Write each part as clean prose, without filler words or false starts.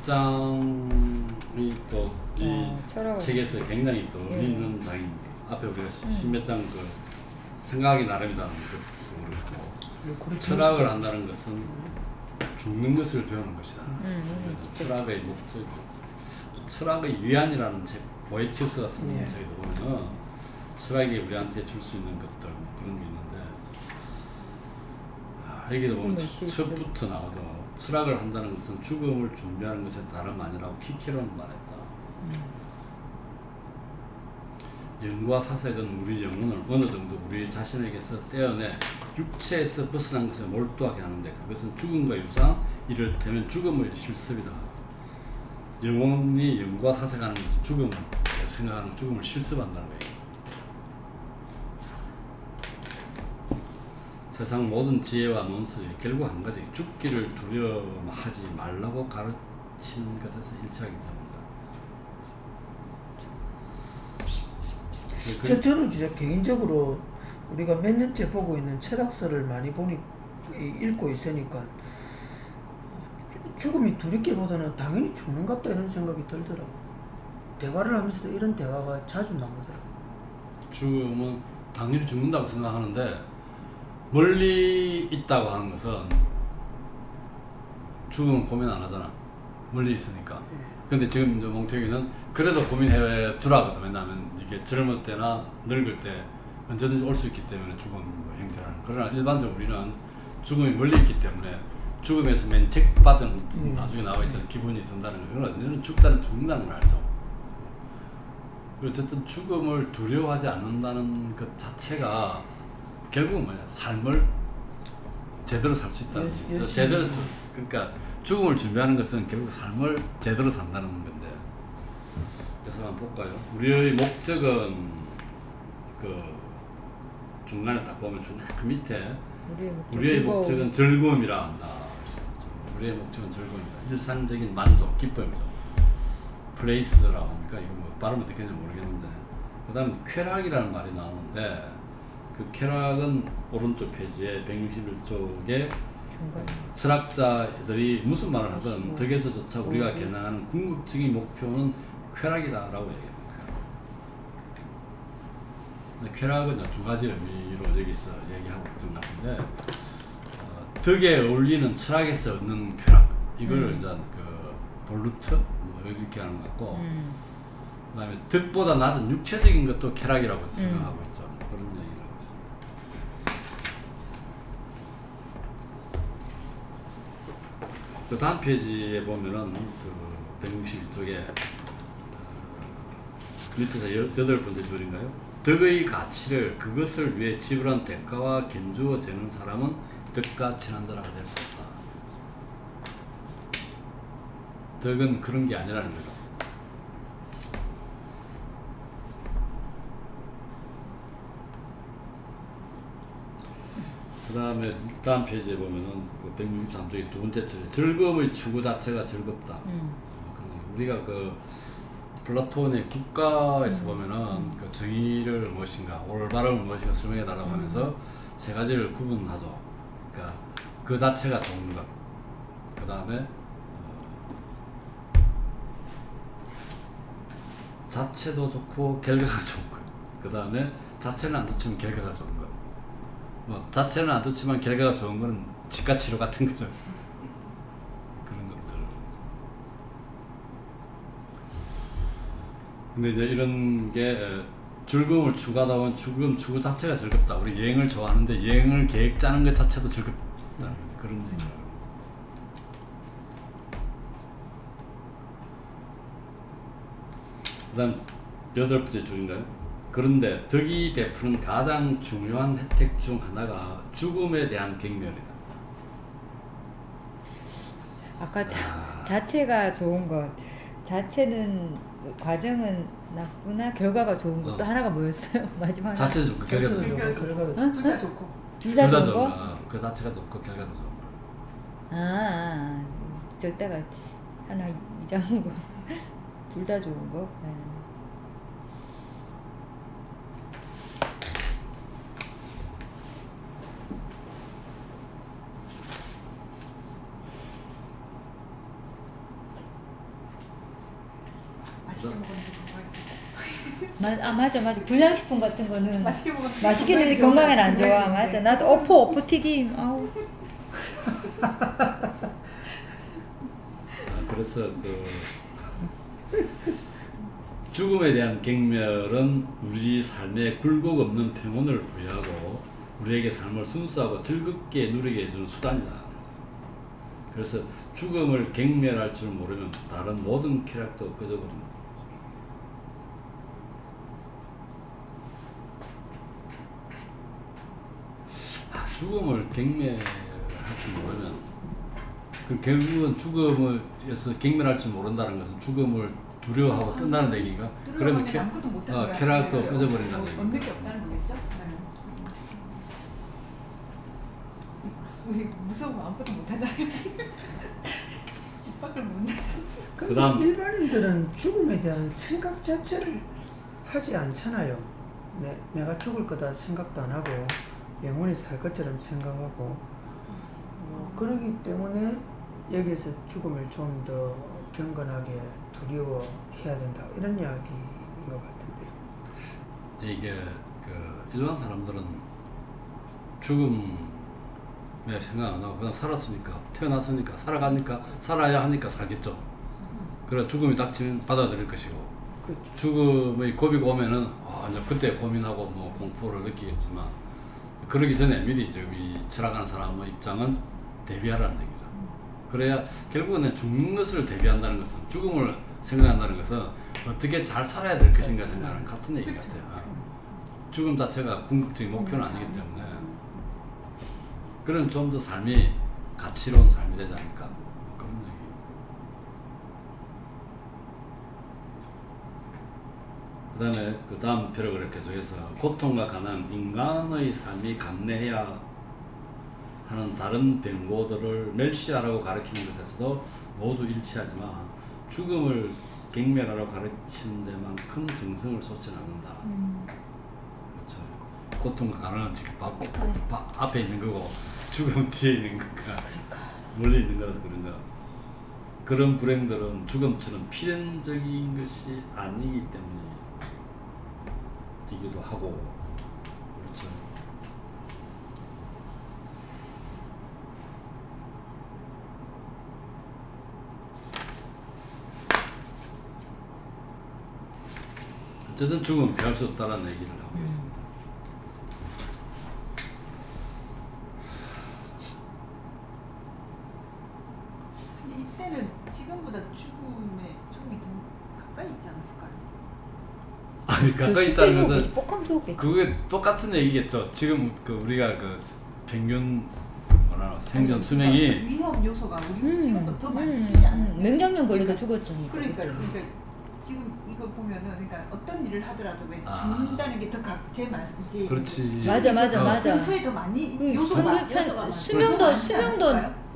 신몇장이 또 이 책에서 굉장히 또 의미 있는 장입니다. 앞에 우리가 신몇장 그 생각이 나름이라는 것도 그렇고 철학을 한다는 것은 죽는 것을 배우는 것이다. 철학의 목적, 철학의 위안이라는 책, 보에티우스가 쓴 책에 보면 철학이 우리한테 줄 수 있는 것들 그런 게 있는데 여기도 보면 첫부터 나오죠. 철학을 한다는 것은 죽음을 준비하는 것에 다름 아니라고 키케로는 말했다. 영과 사색은 우리 영혼을 어느 정도 우리 자신에게서 떼어내 육체에서 벗어난 것에 몰두하게 하는데 그것은 죽음과 유사한 이를테면 죽음의 실습이다. 영혼이 영과 사색하는 것은 죽음을 생각하는 죽음을 실습한다는 거예요. 세상 모든 지혜와 논술이 결국 한 가지 죽기를 두려워하지 말라고 가르친 것에서 일치하기 때문이다. 저는 진짜 개인적으로 우리가 몇 년째 보고 있는 철학서를 많이 읽고 있으니까 죽음이 두렵기보다는 당연히 죽는갑다 이런 생각이 들더라고. 대화를 하면서도 이런 대화가 자주 나오더라고. 죽음은 당연히 죽는다고 생각하는데 멀리 있다고 하는 것은 죽음은 고민 안 하잖아. 멀리 있으니까. 근데 지금 이제 몽태기는 그래도 고민해 두라거든. 왜냐하면 이게 젊을 때나 늙을 때 언제든지 올 수 있기 때문에 죽음 형태라는. 그러나 일반적으로 우리는 죽음이 멀리 있기 때문에 죽음에서 면책받은 나중에 나와 있던 기분이 든다는 거예요. 언제는 죽는다는 걸 알죠. 그리고 어쨌든 죽음을 두려워하지 않는다는 것 자체가 결국은 뭐냐, 삶을 제대로 살 수 있다는 거죠. 제대로, 그러니까 죽음을 준비하는 것은 결국 삶을 제대로 산다는 건데. 그래서 한번 볼까요? 우리의 목적은 그 중간에 딱 보면 그 밑에 우리의 목적은 즐거움이라 한다. 우리의 목적은 즐거움이다. 일상적인 만족, 기쁨이죠. 플레이스라고 합니까? 이거 뭐 발음 어떻게 하는지 모르겠는데. 그 다음 쾌락이라는 말이 나오는데 그 쾌락은 오른쪽 페이지에 161쪽에 철학자들이 무슨 말을 하든 덕에서조차 우리가 겨냥하는 궁극적인 목표는 쾌락이다라고 얘기합니다. 쾌락은 두 가지 의미로 여기서 얘기하고 있던 것 같은데 덕에 어울리는 철학에서 얻는 쾌락 이걸 일단 그 볼루트 뭐 이렇게 하는 것 같고 그다음에 덕보다 낮은 육체적인 것도 쾌락이라고 생각하고 있죠. 그런 얘기를 하고 있습니다. 그 다음 페이지에 보면은 그 161쪽에 밑에서 8번째 줄인가요? 덕의 가치를 그것을 위해 지불한 대가와 견주어 재는 사람은 덕과 친한 자라가 될 수 없다. 덕은 그런 게 아니라는 거죠. 그 다음에 다음 페이지에 보면은 그 163쪽의 두 번째 줄에 즐거움의 추구 자체가 즐겁다. 우리가 그 플라톤의 국가에서 보면은 그 정의를 무엇인가 올바름을 무엇인가 설명해 달라고 하면서 세 가지를 구분하죠. 그러니까 그 자체가 좋은 것. 그 다음에 자체도 좋고 결과가 좋은 것. 그 다음에 자체는 안 좋지만 결과가 좋은 것. 뭐 자체는 안 좋지만 결과가 좋은 거는 치과 치료 같은 거죠. 그런 것들. 근데 이제 이런 게 즐거움을 추구하다 보면 즐거움 추구 자체가 즐겁다. 우리 여행을 좋아하는데 여행을 계획 짜는 것 자체도 즐겁다. 그런 얘기예요. 그다음 8번째 줄인가요? 그런데 덕이 베푸는 가장 중요한 혜택 중 하나가 죽음에 대한 경멸이다. 아까 자체가 좋은 것, 자체는 과정은 나쁘나 결과가 좋은 것도 하나가 뭐였어요? 마지막에 자체도 좋고 결과도 좋고. 결과도 좋고. 둘 다 좋고. 둘 다 좋은 거? 그 자체가 좋고 결과도 좋은 거. 저때가 하나 이장한 거. 둘 다 좋은 거. 맞아. 불량식품 같은 거는 맛있게 먹으면 맛있게 먹는데 건강에는 안 좋아. 맞아. 나도 어포 튀김. 아우. 그래서 죽음에 대한 경멸은 우리 삶에 굴곡 없는 평온을 부여하고 우리에게 삶을 순수하고 즐겁게 누리게 해주는 수단이다. 그래서 죽음을 경멸할 줄 모르면 다른 모든 쾌락도 꺼져버린다. 죽음을 경멸할 줄 모르면 그 결국은 죽음에서 경멸할 줄 모른다는 것은 죽음을 두려워하고 뜬다는 얘기인가? 그러면 쾌락도 꺼져버린다는 얘기인가? 얻는 게 없다는 거겠죠? 우리 무서우면 아무것도 못하잖아요. 집 밖을 못 나서. 근데 그다음- 일반인들은 죽음에 대한 생각 자체를 하지 않잖아요. 내가 죽을 거다 생각도 안 하고 영원히 살 것처럼 생각하고 그러기 때문에 여기서 죽음을 좀 더 경건하게 두려워해야 된다 이런 이야기인 것 같은데. 이게 일반 사람들은 죽음에 생각 안 하고 그냥 살았으니까 태어났으니까 살아가니까 살아야 하니까 살겠죠. 그래 죽음이 닥치면 받아들일 것이고 그렇죠. 죽음의 고비가 오면은 이제 그때 고민하고 뭐 공포를 느끼겠지만 그러기 전에 미리 이 철학하는 사람의 입장은 대비하라는 얘기죠. 그래야 결국은 죽는 것을 대비한다는 것은 죽음을 생각한다는 것은 어떻게 잘 살아야 될 것인가 생각하는 같은 얘기 같아요. 죽음 자체가 궁극적인 목표는 아니기 때문에 그런 좀 더 삶이 가치로운 삶이 되지 않을까 그런 얘기. 그 다음에 그 다음 표를 계속해서 고통과 가난 인간의 삶이 감내해야 하는 다른 병고들을 멸시하라고 가르치는 것에서도 모두 일치하지만 죽음을 경멸하라고 가르치는 데만큼 정성을 쏟지는 않는다. 그렇죠. 고통과 가난은 지금 앞에 있는 거고 죽음은 뒤에 있는 거가 멀리 있는 거라서 그런가. 그런 불행들은 죽음처럼 필연적인 것이 아니기 때문이기도 하고 그렇죠. 어쨌든 죽음은 피할 수 없다는 얘기를 하고 있습니다. 근데 이때는 지금보다 죽음이 더 가까이 있지 않았을까요? 아니 가까이 있다는 것은 뻑하면 좋겠지. 그게 똑같은 얘기겠죠. 지금 우리가 평균 생존 수명이 위험 요소가 우리 지금보다 더 많지 않아요? 맹장염 걸려도 죽었잖아요. 그러니까 지금 이거 보면은 그러니까 어떤 일을 하더라도 왜 죽는다는 게 더 제 말씀이지. 그렇지. 맞아. 근처에 더 많이 요소가 많아요. 수명도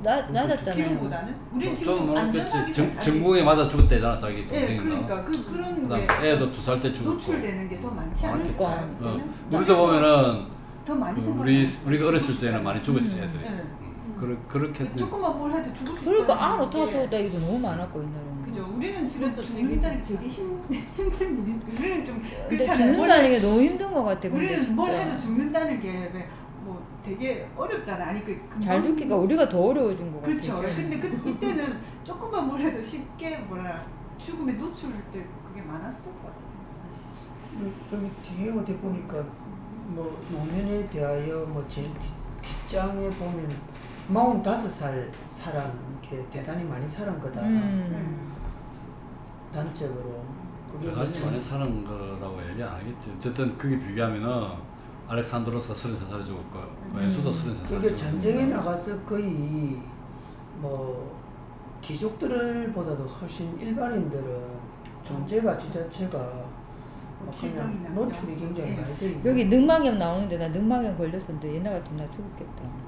낮았잖아요. 지금보다는 우리는 좀 지금 그렇지. 안전하게 전공에 맞아 죽었대잖아 자기 동생이. 그러니까 그런 게 애도 2살 때 죽었고. 노출되는 게 더 많지 않을까요? 우리도 보면은 더 많이 우리가 어렸을 때는 많이 죽었지 애들이. 그렇게 조금만 뭘 해도 죽을 수 그러니까 어떻게 죽었다 얘기도 너무 많았고 옛날에는. 그죠. 우리는 지금 죽는다는 게 되게 힘든 일이. 우리는 좀 근데 그렇잖아요. 죽는다는 게 너무 힘든 것 같아. 근데 우리는 뭘 해도 진짜 죽는다는 게 뭐 되게 어렵잖아. 아니 잘 죽기가 우리가 더 어려워진 것 같아. 그렇죠. 근데 이때는 조금만 뭘 해도 쉽게 죽음에 노출될 그게 많았을 것 같아요. 여기 뒤에 어디 보니까 뭐 노년에 대하여 뭐 제일 뒷장에 보면 45살 살은 게 대단히 많이 살은 거다. 단적으로. 대단히 많이 사는 거라고 얘기 안 하겠지. 어쨌든 그게 비교하면은 알렉산드로스가 33살에 죽었고 예수도 33살에 죽었고. 그게 전쟁에 나가서 거의 뭐 귀족들보다도 훨씬 일반인들은 존재 가치 자체가 그냥 노출이 굉장히 많이 돼 있는. 여기 늑막염 나오는데 나 늑막염 걸렸었는데 옛날 같으면 나 죽었겠다.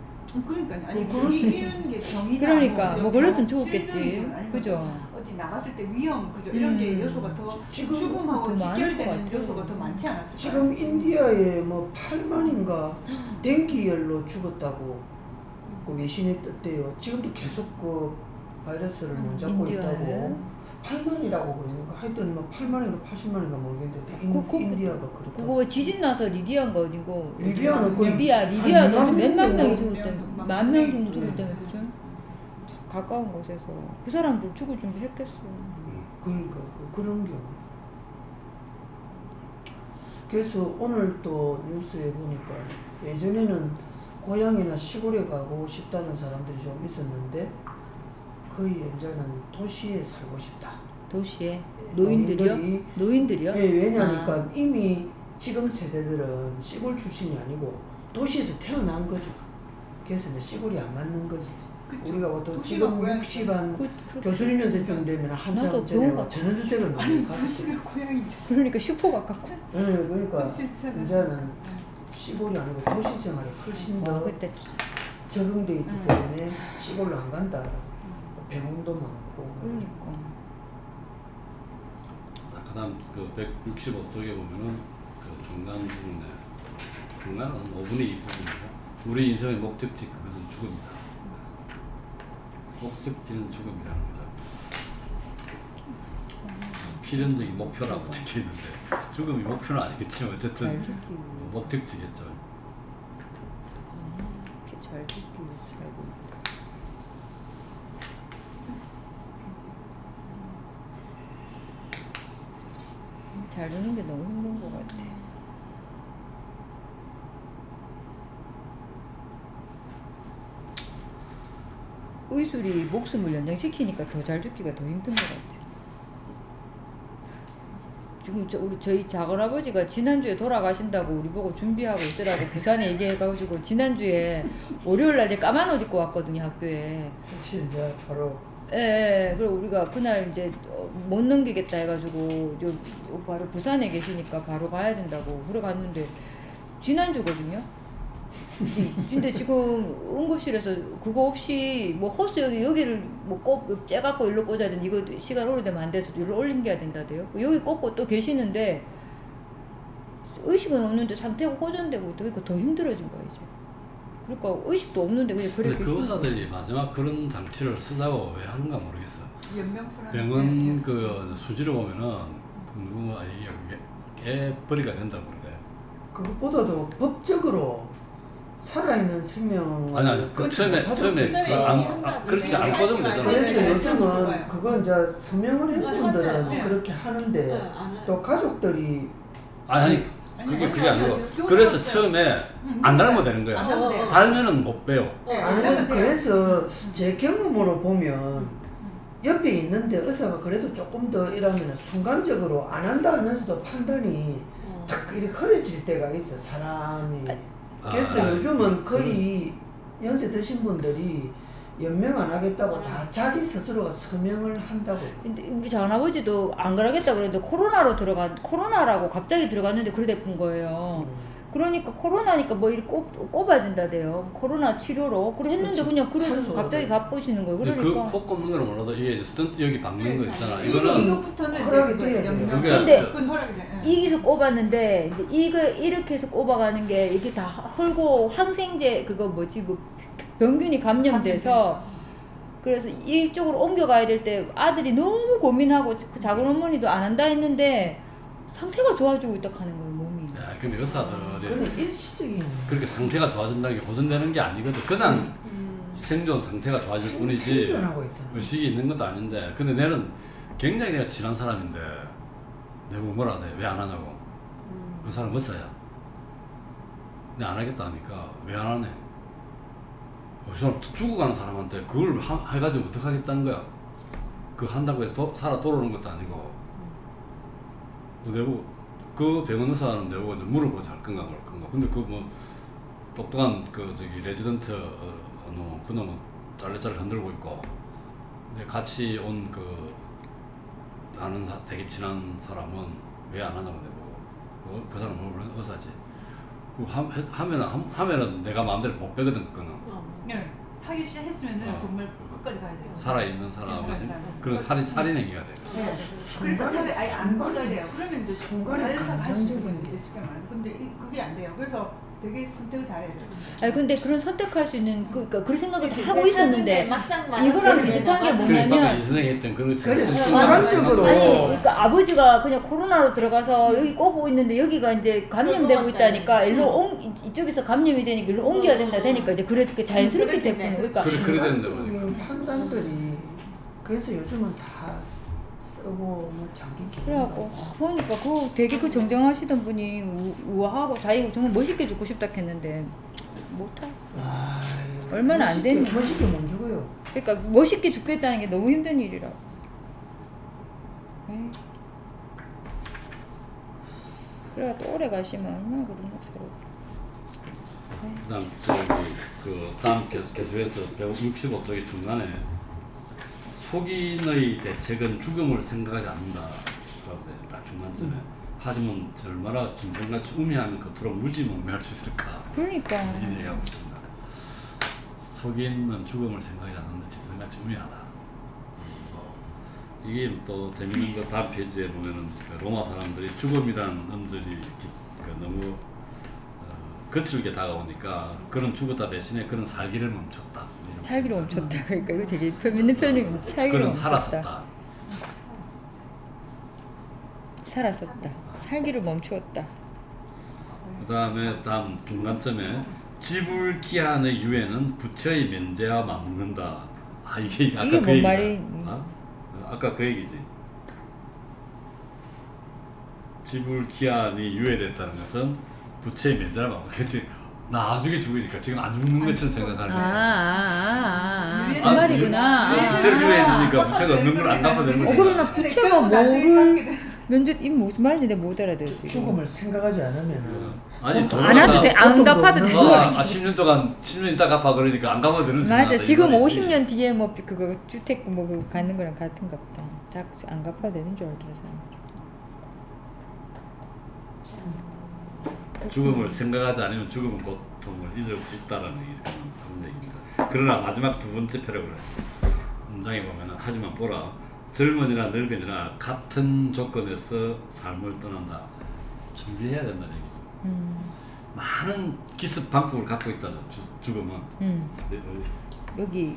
그러니까요. 아니 걸리는 게 병이나 그러니까 뭐 걸렸으면 죽었겠지. 그죠. 어디 나갔을 때 위험 그죠. 이런 게 요소가 더 죽음하고 더 많을 것 직결되는 같아요. 요소가 더 많지 않았을까요? 지금 인디아에 뭐 8만인가 댕기열로 죽었다고 그 외신에 떴대요. 지금도 계속 그 바이러스를 못 잡고 인디아에? 있다고. 8만이라고 그러는 거 하여튼 뭐 8만인가 80만인가 모르겠는데 인디아가 그렇다. 그거 지진 나서 리비아인 거 어디고? 리비아는 리비아도 몇만 명이 명 죽었다며. 만 명 정도 죽었다며. 그죠? 가까운 곳에서 그 사람들 죽을 준비 했겠어. 그러니까 그런 경우. 그래서 오늘 또 뉴스에 보니까 예전에는 고향이나 시골에 가고 싶다는 사람들이 좀 있었는데 거의 이제는 도시에 살고 싶다. 도시에? 노인들이요? 노인들이요? 네, 왜냐하니까 이미 지금 세대들은 시골 출신이 아니고 도시에서 태어난 거죠. 그래서 이제 시골이 안 맞는 거지. 그쵸. 우리가 보통 도시가 지금 고향이죠. 60한 교수님 연세쯤 되면 한참 전에 전원주택을 많이 갔었어요. 도시가 고향이죠. 그러니까 슈퍼 가깝고. 네, 그러니까 도시 스타일. 이제는 시골이 아니고 도시 생활이 훨씬 더 그때 적응돼 있기 때문에 시골로 안 간다라고. 병원도 많고. 그러니까. 자, 그다음 그 165쪽에 보면은 그 중간 부분에 중간은 한 5분의 2부분이고 우리 인생의 목적지 그것은 죽음이다. 목적지는 죽음이라는 거죠. 필연적인 목표라고 적혀 있는데 죽음이 목표는 아니겠지만 어쨌든 목적지겠죠. 잘 듣기 위해서 살고 있다. 잘 듣는 게 너무 힘든 것 같아. 의술이 목숨을 연장시키니까 더 잘 죽기가 더 힘든 것 같아. 지금 저희 작은아버지가 지난주에 돌아가신다고 우리 보고 준비하고 있으라고 부산에 얘기해가지고 지난주에 월요일날 이제 까만 옷 입고 왔거든요, 학교에. 혹시 이제 바로 예, 그리고 우리가 그날 이제 못 넘기겠다 해가지고 바로 부산에 계시니까 바로 가야 된다고 그래 갔는데 지난주거든요. 근데 지금 응급실에서 그거 없이 뭐 호스 여기를 뭐 째갖고 일로 꽂아야 되는데 이거 시간 오래되면 안 돼서 일로 올린게야 된다대요. 여기 꽂고 또 계시는데 의식은 없는데 상태가 호전되고 있다. 그러니까 더 힘들어진 거야 이제. 그러니까 의식도 없는데 그냥 그래. 근데 그 의사들이 마지막 그런 장치를 쓰자고 왜 하는가 모르겠어. 연명술하는 병원 그 수지를 보면은 누군가 이게 깨버리가 된다고 그러대. 그것보다도 법적으로 살아있는 생명을 아니 그 처음에 그렇지 안 꺼주면 되잖아. 그래서 요즘은 그건 이제 서명을 한 분들은 네. 그렇게 하는데 또 가족들이 아니 그게 아니고 그래서 처음에 안 닮아도 되는 거야. 닮으면은 못 배워. 아니 그래서 제 경험으로 보면 옆에 있는데 의사가 그래도 조금 더 이러면 순간적으로 안 한다 하면서도 판단이 탁 이렇게 흐려질 때가 있어 사람이. 그래서 요즘은 거의 연세 드신 분들이 연명 안 하겠다고 다 자기 스스로가 서명을 한다고. 근데 우리 작은아버지도 안 그러겠다고 그랬는데 코로나라고 갑자기 들어갔는데 그래 됐던 거예요. 그러니까 코로나니까 뭐 이렇게 꼽아야 된다대요. 코로나 치료로. 그래 했는데 그렇지. 그냥 그래서 산소로. 갑자기 가보시는 거예요. 근데 그러니까. 그 코 꼽는 거는 몰라도 이게 이제 스턴트 여기 박는 거 있잖아. 이거는 이거부터는 허락이 돼야 돼요. 근데 그건 허락이 돼. 이기서 꼽았는데 이제 이거 이렇게 해서 꼽아가는 게 이게 다 헐고 항생제 그거 뭐지 뭐 병균이 감염돼서 그래서 이쪽으로 옮겨가야 될 때 아들이 너무 고민하고 그 작은 어머니도 안 한다 했는데 상태가 좋아지고 있다 하는 거예요 몸이. 야, 근데 의사들이 그건 일시적인. 그렇게 상태가 좋아진다는 게 보존되는 게 아니거든. 그냥 생존 상태가 좋아질 뿐이지 생존하고 있다는. 의식이 있는 것도 아닌데. 근데 내는 굉장히 내가 친한 사람인데 내가 뭐라 해? 왜 안 하냐고. 그 사람 의사야. 내가 안 하겠다 하니까 왜 안 하네? 그 사람 죽어가는 사람한테 그걸 해가지고 어떡하겠다는 거야. 그거 한다고 해서 살아 돌아오는 것도 아니고. 내보고 그 병원 의사는 내보고 물어보지 할 건가 말 건가. 근데 그 뭐 똑똑한 그 저기 레지던트 그놈은 짤레짤레 흔들고 있고. 근데 같이 온 그 아는 되게 친한 사람은 왜 안 하냐고 내보고. 그 사람은 물론 의사지. 그 하면은 내가 마음대로 못 빼거든 그거는. 네. 하기 시작했으면은 정말 끝까지 가야 돼요. 살아있는 사람의 네. 그런 살인 행위가 돼. 네. 그래서 차라리 아예 안 받아야 돼요. 그러면 이제 순간에 자연사 갈수 감정적인 있게 많아요. 근데 그게 안 돼요. 그래서 되게 선택을 잘해야 돼요. 아니 근데 그런 선택할 수 있는 그러니까 그런 생각을 그치, 하고 그랬는데 있었는데 막상 이거랑 비슷한 게 뭐냐면 방금 이선생이 했던 그런 그래, 순간- 순간적으로. 아니 그러니까 아버지가 그냥 코로나로 들어가서 여기 꼬고 있는데 여기가 이제 감염되고 있다니까 일로 이쪽에서 감염이 되니까 일로 옮겨야 된다 되니까 이제 그렇게 자연스럽게 그렇게 됐구나. 돼. 그러니까 그래 되는데 순간적인 판단들이 그래서 요즘은 다 쓰고 뭐 장기 그래갖고 보니까 그 되게 그 정정하시던 분이 우아하고 자기가 정말 멋있게 죽고 싶다 했는데 못하. 얼마나 안 됐니? 멋있게 못 죽어요. 그러니까 멋있게 죽겠다는 게 너무 힘든 일이라. 에이. 그래가 또 오래 가시면 얼마나 그런가 서로. 그다음 저기 그 다음 계속해서 165쪽의 중간에 속인의 대책은 죽음을 생각하지 않는다라고 해서 딱 중간쯤에 하지만 얼마나 짐승같이 우매하면 겉으로 무지 목매할 수 있을까 그러니까. 이 얘기하고 있습니다. 속인은 죽음을 생각하지 않는데 짐승같이 우매하다. 이게 또 재밌는 거 다음 페이지에 보면은 그 로마 사람들이 죽음이라는 음절이 너무 거칠게 다가오니까 그런 죽었다 대신에 그런 살기를 멈췄다. 살기를 멈췄다. 그러니까 이거 되게 있는 표현이 살기를 그런 멈췄다. 살았었다. 살았었다. 살기를 멈추었다. 그 다음에 다음 중간점에 지불기한의 유예는 부처의 면제와 맞먹는다. 아 이게 아까 이게 그 뭔 얘기다. 말이? 아까 그 얘기지. 지불기한이 유예됐다는 것은 부처의 면제와 맞먹겠지. 나중에 죽으니까 지금 안 죽는 것처럼 생각하는 거야. 그 말이구나. 부채를 유예해주니까 부채가 없는 걸 안 갚아내는 거지. 그러나 부채가 뭐를 면접 이 무슨 말인지 내가 못 알아들었어. 죽음을 생각하지 않으면은 아니 돈을 안 해도 돼. 안 보통도 갚아도 없는 돼. 거야. 10년 동안 10년 있다 갚아 그러니까 안 갚아도 되는 순간 맞아. 지금 50년 뒤에 뭐 그거 주택 뭐 그거 받는 거랑 같은가 보다. 자꾸 안 갚아도 되는 줄 알더라 사람. 죽음을 생각하지 않으면 죽음은 고통을 잊을 수 있다라는 그런 얘기입니다. 그러나 마지막 두 번째 패러그래프 문장에 보면은 하지만 보라 젊은이나 늙은이나 같은 조건에서 삶을 떠난다. 준비해야 된다는 얘기죠. 많은 기습 방법을 갖고 있다죠. 죽음은. 네, 여기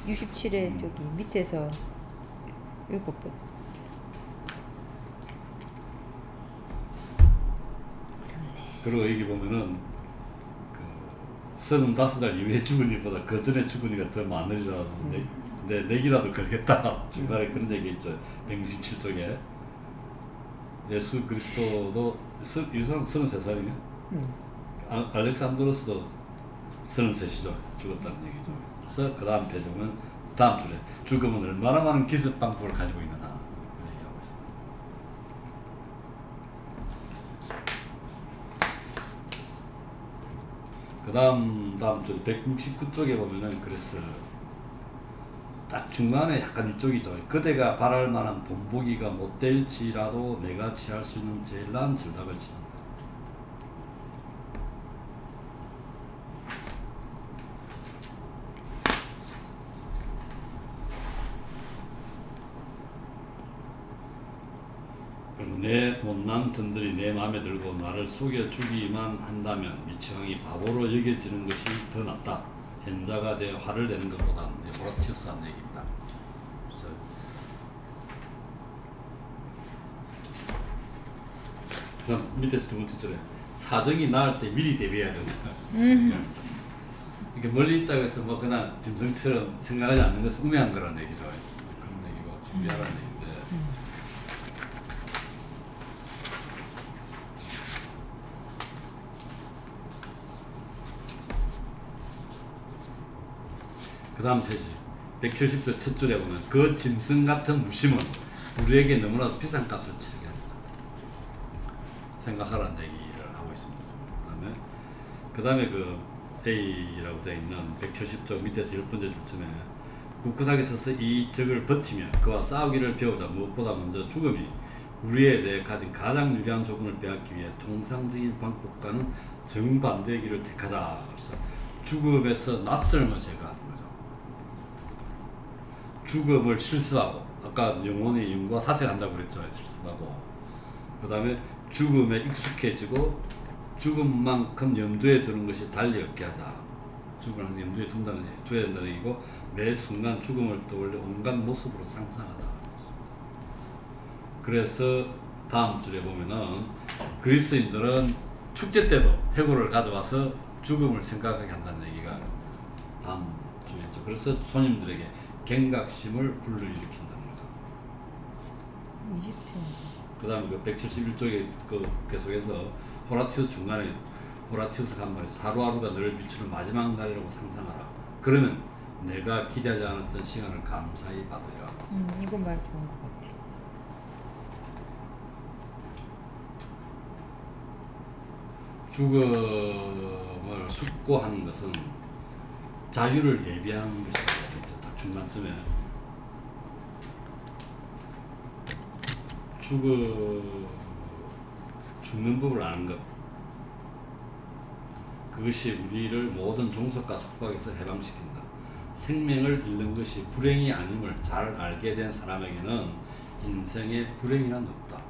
67에 저기 밑에서 읽어봐. 그리고 여기 보면은 그 35살 이후에 죽은 이보다 그 전에 죽은 이가 더 많으리라는데 근데 내기라도 걸겠다. 중간에 그런 얘기 있죠. 167쪽에 예수 그리스도도 이 사람 33살이냐? 알렉산드로스도 33이죠. 죽었다는 얘기죠. 그래서 그 다음 페이지 보면 다음 줄에 죽음은 얼마나 많은 기습 방법을 가지고 있느냐 그런 얘기하고 있습니다. 그 다음 줄 169쪽에 보면은 그랬어요. 딱 중간에 약간 이쪽이죠. 그대가 바랄 만한 본보기가 못 될지라도 내가 취할 수 있는 제일 나은 전략을 취한다. 그리고 내 못난 전들이 내 마음에 들고 나를 속여주기만 한다면 미치광이 바보로 여겨지는 것이 더 낫다. 현자가 되어 화를 내는 것보다는 호라티우스한 얘기입니다. 그래서 그다음 밑에서 두 번째 줄에 사정이 나을 때 미리 대비해야 된다. 이게 멀리 있다고 해서 뭐 그냥 짐승처럼 생각하지 않는 것은 우매한 거라는 얘기죠. 그런 얘기고 준비하라는 얘기인데. 그 다음 페이지 170조 첫 줄에 보면 그 짐승 같은 무심은 우리에게 너무나도 비싼 값을 치르게 합니다. 생각하라는 얘기를 하고 있습니다. 그 다음에 그 A라고 되어 있는 170조 밑에서 10번째 줄쯤에 굳건하게 서서 이 적을 버티며 그와 싸우기를 배우자. 무엇보다 먼저 죽음이 우리에 대해 가진 가장 유리한 조건을 빼앗기 위해 통상적인 방법과는 정반대의 길을 택하자. 그래서 죽음에서 낯설음을 제거하는 거죠. 죽음을 실수하고 아까 영혼의 영과 사색한다고 그랬죠. 실수하고 그 다음에 죽음에 익숙해지고 죽음만큼 염두에 두는 것이 달리 없게 하자. 죽음을 항상 염두에 둬야 된다는 얘기고 매 순간 죽음을 떠올려 온갖 모습으로 상상하다. 그래서 다음 줄에 보면은 그리스인들은 축제 때도 해골을 가져와서 죽음을 생각하게 한다는 얘기가 다음 주에 있죠. 그래서 손님들에게 경각심을 불러일으킨다는 거죠. 이집트. 그 다음에 그 171쪽에 그 계속해서 호라티우스 중간에 호라티우스가 한 말이죠. 하루하루가 너를 비추는 마지막 날이라고 상상하라. 그러면 내가 기대하지 않았던 시간을 감사히 받으리라. 이거 말 좋은 것 같아. 죽음을 숙고하는 것은 자유를 예비하는 것이라고 했죠. 딱 중간쯤에 죽는 법을 아는 것, 그것이 우리를 모든 종속과 속박에서 해방시킨다. 생명을 잃는 것이 불행이 아님을 잘 알게 된 사람에게는 인생에 불행이란 없다.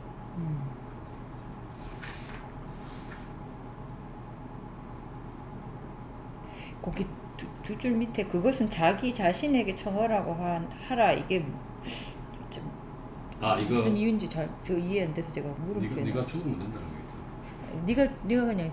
거기 두 줄 밑에 그것은 자기 자신에게 청하라고 하라. 이게 좀 이거 무슨 이유인지 저 이해 안 돼서 제가 물어보게. 네가 죽으면 된다는 거겠죠. 네가 그냥